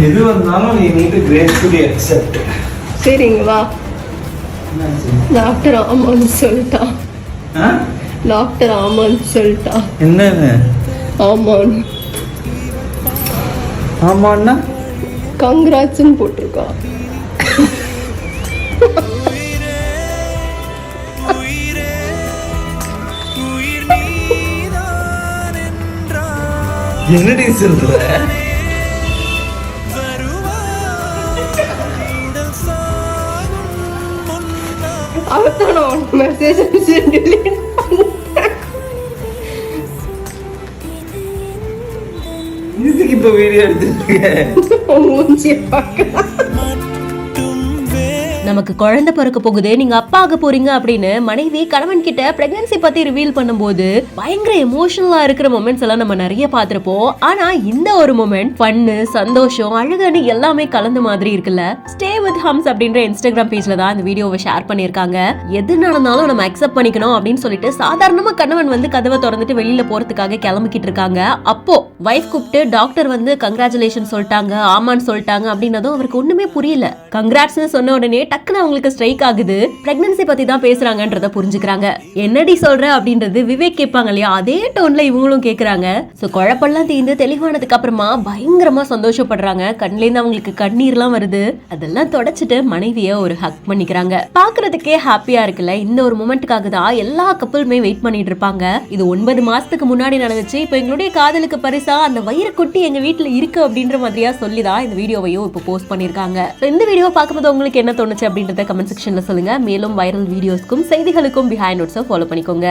எது வந்தாலும் நீ நீட்டு கிரேஸ்ஃபுல்லி அக்செப்ட். சரிங்க வா. டாக்டர் ஆமான்னு சொல்லிட்டான். டாக்டர் ஆமான்னு சொல்லிட்டா. என்னன்னு ஆமான்னு? ஆமாண்ணா கங்க்ராட்ஸ்ன்னு போட்டிருக்கா. என்னடி சொல்ற? அவதான் உனக்கு மெசேஜ் டெலீட் இதுக்கு இப்ப வீடியோ எடுத்துருக்க மூஞ்சிய பார்க்க. நமக்கு குழந்தை பிறக்க போகுது, நீங்க அப்பா ஆக போறீங்க அப்படின்னு மனைவி கணவன் கிட்ட பிரெக்னன்சி பத்தி ரிவீல் பண்ணும்போது பயங்கர எமோஷனலா இருக்கிற மொமெண்ட்ஸ் எல்லாம் நம்ம நிறைய பார்த்திருப்போம். ஆனா இந்த ஒரு மொமெண்ட் ஃபன்னு, சந்தோஷம், அழுகன்னு எல்லாமே கலந்த மாதிரி இருக்குல்ல. ஸ்டே வித் ஹம்ஸ் அப்படின்ற இன்ஸ்டாகிராம் பேஜ்ல தான் இந்த வீடியோவை ஷேர் பண்ணிருக்காங்க. எது நடந்தாலும் நம்ம அக்செப்ட் பண்ணிக்கணும் அப்படின்னு சொல்லிட்டு சாதாரணமா கணவன் வந்து கதவை திறந்துட்டு வெளியில போறதுக்காக கிளம்பிக்கிட்டு இருக்காங்க. அப்போ வைஃப் கூப்பிட்டு டாக்டர் வந்து கங்க்ராச்சுலேஷன் சொல்லிட்டாங்க, ஆமான்னு சொல்லிட்டாங்க அப்படின்னதும் அவருக்கு ஒண்ணுமே புரியல. கங்க்ராட்ஸ்னு சொன்ன உடனே டக்குன்னு அவங்களுக்கு ஸ்ட்ரைக் ஆகுது. பிரெக்னன்சி பத்தி தான் பேசுறாங்கன்றத புரிஞ்சுக்கிறாங்க. என்னடி சொல்ற அப்படின்றது விவேக் கேட்பாங்க இல்லையா, அதே டோன்ல இவங்களும் கேக்குறாங்க. சோ குழப்பெல்லாம் தீர்ந்து தெளிவானதுக்கு அப்புறமா பயங்கரமா சந்தோஷப்படுறாங்க. கண்ணுல இருந்து அவங்களுக்கு கண்ணீர்லாம் வருது. அதெல்லாம் தொடச்சிட்டு மனைவிய ஒரு ஹக் பண்ணிக்கிறாங்க. பாக்குறதுக்கே ஹாப்பியா இருக்குல்ல. இந்த ஒரு மொமெண்ட்டுக்காக தான் எல்லா கப்பலுமே வெயிட் பண்ணிட்டு இருப்பாங்க. இது 9 மாசத்துக்கு முன்னாடி நடந்துச்சு. இப்போ எங்களுடைய காதலுக்கு பரிசா அந்த வயிறு குட்டி எங்க வீட்டுல இருக்கு அப்படின்ற மாதிரியா சொல்லிதான் இந்த வீடியோவையும் இப்போ போஸ்ட் பண்ணிருக்காங்க. இந்த வீடியோ பார்க்கும்போது உங்களுக்கு என்ன தோணுச்சு அப்படின்றத கமெண்ட் செக்ஷன்ல சொல்லுங்க. மேலும் வைரல் வீடியோஸ்க்கும் செய்திகளுக்கும் பிஹைண்ட் நோட்ஸை ஃபாலோ பண்ணிக்கோங்க.